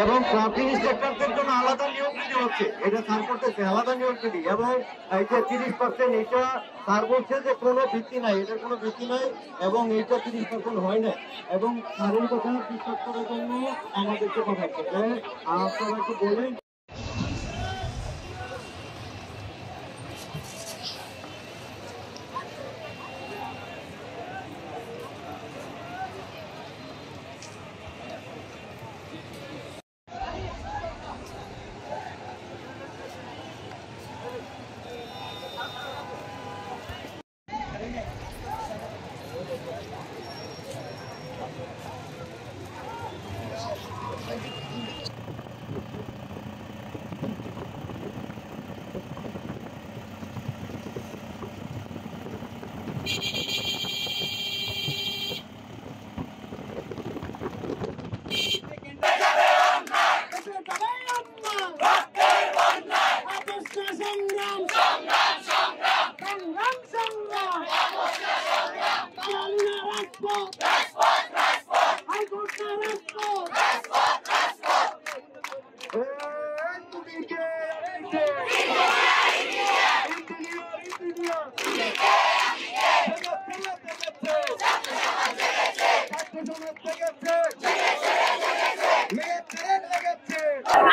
এবং ট্রাফিক ইন্সপেক্টরদের জন্য আলাদা নিয়োগ বিধি হচ্ছে, এটা স্যার করতেছে আলাদা নিয়োগ বিধি। এবং এই যে 30% এটা স্যার বলছে যে কোনো ভিত্তি নাই, এটার কোনো ভিত্তি নাই এবং এইটা 30% হয় না। এবং স্যারের কথা বিশ্বাস করার জন্য আমাদেরকে কথা বলতে আপনারা একটু বলেন।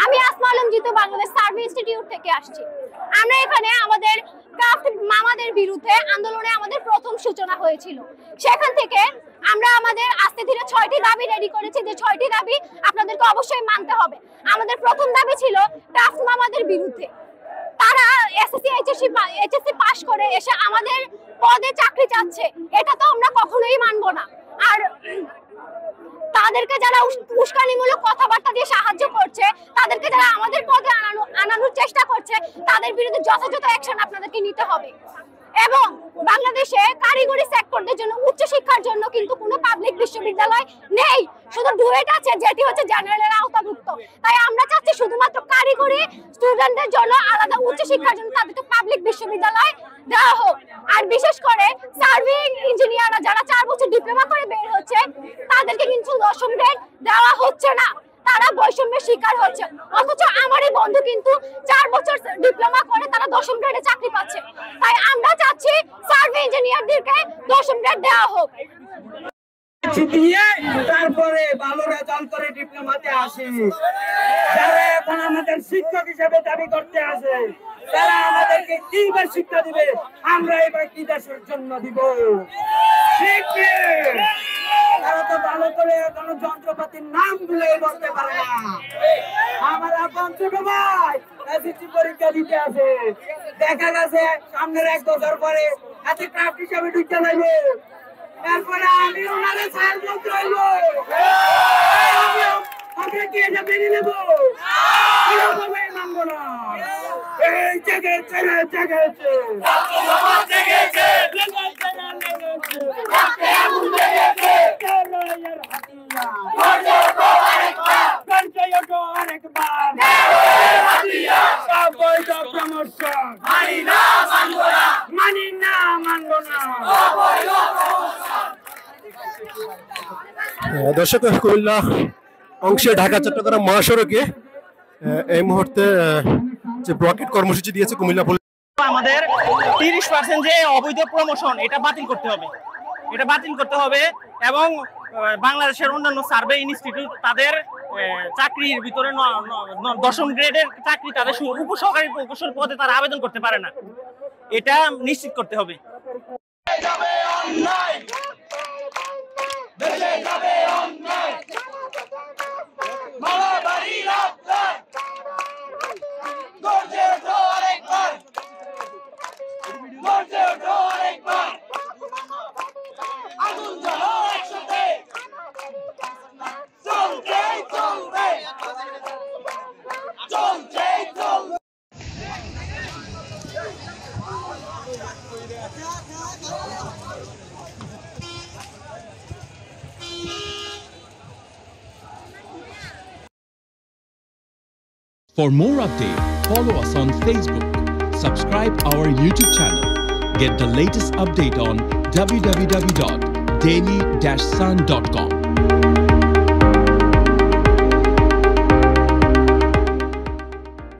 আমি আসমা আলম জিতু বাংলাদেশ সার্ভে ইনস্টিটিউট থেকে আসছি। আমরা এখানে আমাদের ক্রাফট মামাদের বিরুদ্ধে আন্দোলনে আমাদের প্রথম সূচনা হয়েছিল। সেখান থেকে আমরা আমাদের আস্তে ধীরে 6টি দাবি রেডি করেছি, যে 6টি দাবি আপনাদেরকে অবশ্যই মানতে হবে। আমাদের প্রথম দাবি ছিল ক্রাফট মামাদের বিরুদ্ধে। তারা এইচএসসি পাস করে এসে আমাদের পদে চাকরি চাচ্ছে, এটা তো আমরা কখনোই মানব না। আর তাদেরকে যারা উস্কানিমূলক কথাবার্তা দিয়ে সাহায্য করছে, তাদেরকে যারা আমাদের পদে আনানোর চেষ্টা করছে, তাদের বিরুদ্ধে যথাযথ অ্যাকশন আপনাদেরকে নিতে হবে। এবং বাংলাদেশে কারিগরি সেক্টরদের জন্য উচ্চশিক্ষার জন্য কিন্তু কোনো পাবলিক বিশ্ববিদ্যালয় নেই, শুধু ডুয়েট আছে, যেটি হচ্ছে জেনারেলের আওতাভুক্ত। তাই আমরা চাচ্ছি শুধুমাত্র কারিগরি স্টুডেন্টদের জন্য আলাদা উচ্চশিক্ষার জন্য তাদেরকে পাবলিক বিশ্ববিদ্যালয় দেওয়া হোক। আর বিশেষ করে সার্ভিং ইঞ্জিনিয়াররা যারা 4 বছর ডিপ্লোমা করে বের হচ্ছে, তাদেরকে কিন্তু 10ম গ্রেড দেওয়া হচ্ছে না, তারা বৈষম্যের শিকার হচ্ছে। অথচ আমারই বন্ধু কিন্তু 4 বছর ডিপ্লোমা করে তারা 10ম গ্রেডে চাকরি পাচ্ছে। তাই আমরা চাচ্ছি সার্ভে ইঞ্জিনিয়ারদেরকে 10ম গ্রেড দেওয়া হোক। তারপরে ভালো রেজাল্ট করে ডিপ্লোমাতে আসে, যারা এখন আমাদের শিক্ষক হিসেবে দাবি করতে আসে, তারা আমাদেরকে কিভাবে শিক্ষা দিবে, আমরা এবার কি দেশের জন্য দিব? তারা তো ভালো করে কোনো যন্ত্রপাতির নাম ভুলে বলতে পারে না। আমার আপন ছোট ভাই এসএসসি পরীক্ষা দিতে আসে, দেখা গেছে সামনের 1 বছর পরে এত ক্রাফট হিসাবে ঢুকে যাবে। তারপরে আমি ওনারে ছাড় বলতে হইব, আমরা কি এটা মেনে নেব? কোনোভাবে মানব না। এই জেগেছে মানি না, মানব না। দর্শক, কুমিল্লা অংশে ঢাকা চট্টগ্রাম মহাসড়কে এই মুহূর্তে যে ব্লকেট কর্মসূচি দিয়েছে কুমিল্লা পুলিশ, আমাদের 30% যে অবৈধ প্রমোশন এটা বাতিল করতে হবে এবং বাংলাদেশের অন্যান্য সার্ভে ইনস্টিটিউট তাদের চাকরির ভিতরে 10ম গ্রেডের চাকরি তাদের উপসহকারী প্রকৌশল পদে তারা আবেদন করতে পারে না, এটা নিশ্চিত করতে হবে। For more updates, follow us on Facebook, subscribe our YouTube channel, get the latest update on www.daily-sun.com.